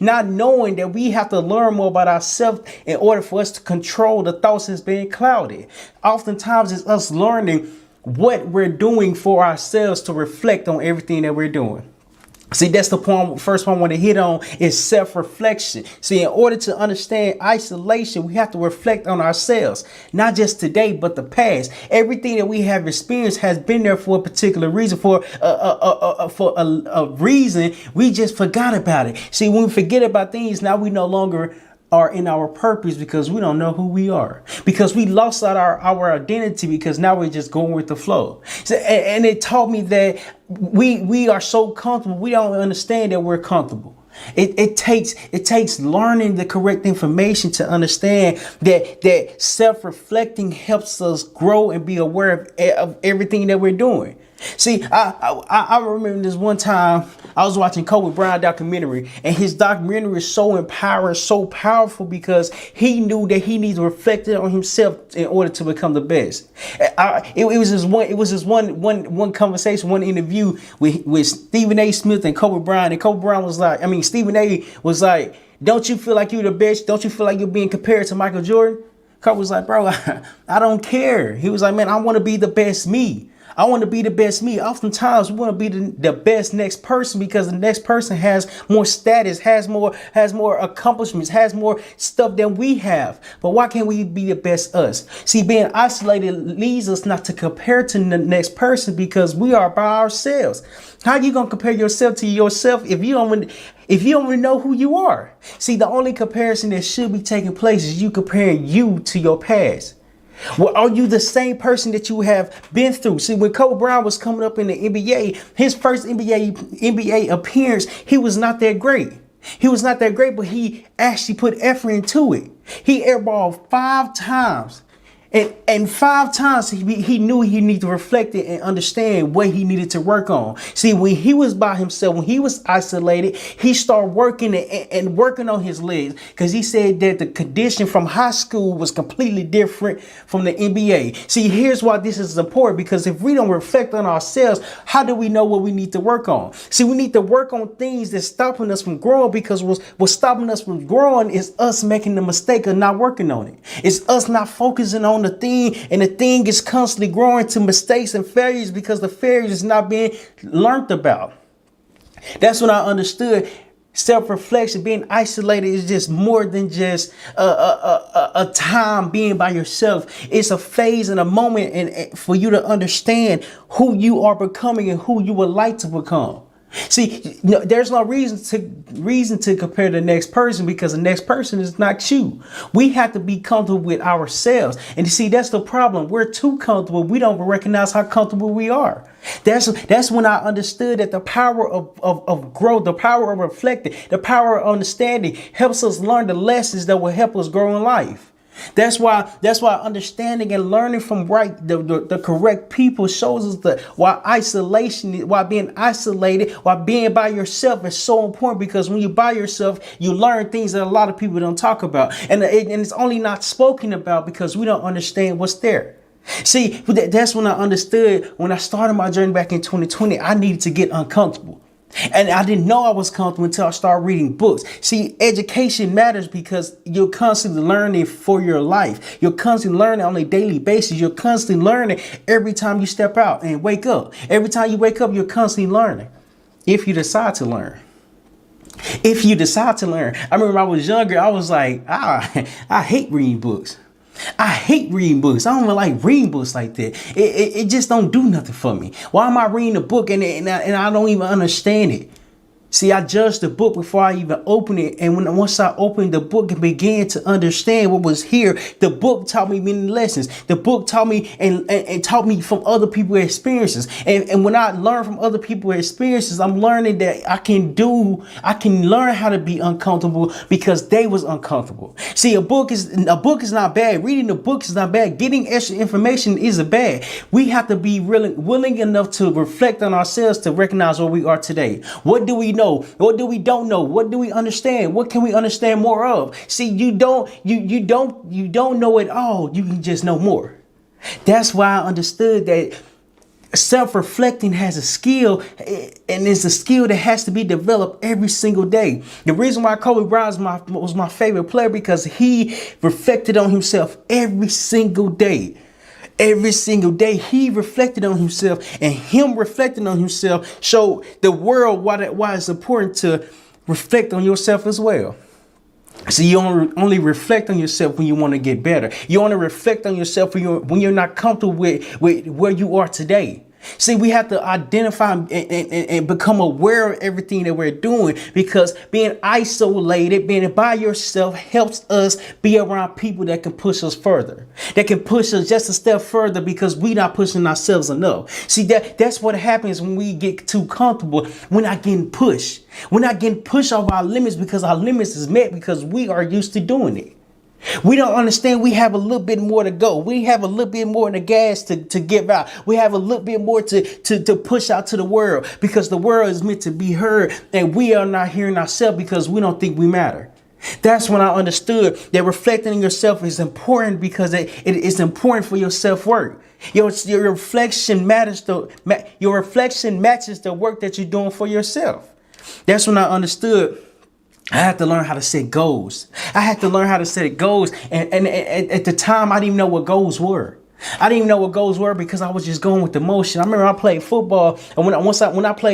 Not knowing that we have to learn more about ourselves in order for us to control the thoughts that's being clouded. Oftentimes it's us learning what we're doing for ourselves to reflect on everything that we're doing. See, that's the point. First point I want to hit on is self-reflection. See, in order to understand isolation, we have to reflect on ourselves, not just today, but the past. Everything that we have experienced has been there for a particular reason, for a reason. We just forgot about it. See, when we forget about things, now we no longer are in our purpose because we don't know who we are, because we lost out our identity, because now we're just going with the flow. So, and it taught me that we are so comfortable. We don't understand that we're comfortable. It takes learning the correct information to understand that self-reflecting helps us grow and be aware of everything that we're doing. See, I remember this one time I was watching Kobe Bryant documentary, and his documentary is so empowering, so powerful, because he knew that he needs to reflect on himself in order to become the best. It was just one conversation, one interview with Stephen A. Smith and Kobe Bryant, and Kobe Bryant was like, Stephen A. was like, "Don't you feel like you're the best? Don't you feel like you're being compared to Michael Jordan?" Kobe was like, "Bro, I don't care." He was like, "Man, I want to be the best me. I want to be the best me." Oftentimes we want to be the best next person because the next person has more status, has more accomplishments, has more stuff than we have. But why can't we be the best us? See, being isolated leads us not to compare to the next person because we are by ourselves. How are you going to compare yourself to yourself if you don't even know who you are? See, the only comparison that should be taking place is you comparing you to your past. Well, are you the same person that you have been through? See, when Kobe Bryant was coming up in the NBA, his first NBA appearance, he was not that great. He was not that great, but he actually put effort into it. He airballed 5 times. And 5 times he knew he needed to reflect it and understand what he needed to work on. See, when he was by himself, when he was isolated, he started working and working on his legs, because he said that the condition from high school was completely different from the NBA. See, here's why this is important, because if we don't reflect on ourselves, how do we know what we need to work on? See, we need to work on things that's stopping us from growing, because what's stopping us from growing is us making the mistake of not working on it. It's us not focusing on the thing, and the thing is constantly growing to mistakes and failures because the failures is not being learned about. That's when I understood self-reflection, being isolated, is just more than just a time being by yourself. It's a phase and a moment, and for you to understand who you are becoming and who you would like to become. See, there's no reason to compare the next person, because the next person is not you. We have to be comfortable with ourselves. And you see, that's the problem. We're too comfortable. We don't recognize how comfortable we are. That's when I understood that the power of growth, the power of reflecting, the power of understanding helps us learn the lessons that will help us grow in life. That's why understanding and learning from the correct people shows us why being isolated, why being by yourself is so important, because when you're by yourself, you learn things that a lot of people don't talk about. And it's only not spoken about because we don't understand what's there. See, that's when I understood, when I started my journey back in 2020, I needed to get uncomfortable. And I didn't know I was comfortable until I started reading books. See, education matters because you're constantly learning for your life. You're constantly learning on a daily basis. You're constantly learning every time you step out and wake up. Every time you wake up, you're constantly learning. If you decide to learn. If you decide to learn. I remember when I was younger, I was like, I hate reading books. I hate reading books. I don't even like reading books like that. It just don't do nothing for me. Why am I reading a book and I don't even understand it? See, I judged the book before I even opened it. And once I opened the book and began to understand what was here, the book taught me many lessons. The book taught me and taught me from other people's experiences. And when I learn from other people's experiences, I'm learning that I can learn how to be uncomfortable because they was uncomfortable. See, a book is not bad. Reading a book is not bad. Getting extra information isn't bad. We have to be really willing enough to reflect on ourselves to recognize where we are today. What do we know? What do we don't know? What do we understand? What can we understand more of? See, you don't know it all. You can just know more. That's why I understood that Self-reflecting has a skill, and it's a skill that has to be developed every single day. The reason why Kobe Bryant was my favorite player, because he reflected on himself every single day. Every single day he reflected on himself, and him reflecting on himself showed the world why it's important to reflect on yourself as well. So you only reflect on yourself when you want to get better. You only reflect on yourself when you're not comfortable with where you are today. See, we have to identify and become aware of everything that we're doing, because being isolated, being by yourself, helps us be around people that can push us further, that can push us just a step further, because we're not pushing ourselves enough. See, that's what happens when we get too comfortable. We're not getting pushed. We're not getting pushed off our limits, because our limits is met because we are used to doing it. We don't understand we have a little bit more to go. We have a little bit more in the gas to give out. We have a little bit more to push out to the world, because the world is meant to be heard, and we are not hearing ourselves because we don't think we matter. That's when I understood that reflecting on yourself is important, because it is important for your self-worth. Your reflection matches the work that you're doing for yourself. That's when I understood I had to learn how to set goals. I had to learn how to set goals. And at the time, I didn't even know what goals were. I didn't even know what goals were, because I was just going with the motion. I remember I played football, and when I played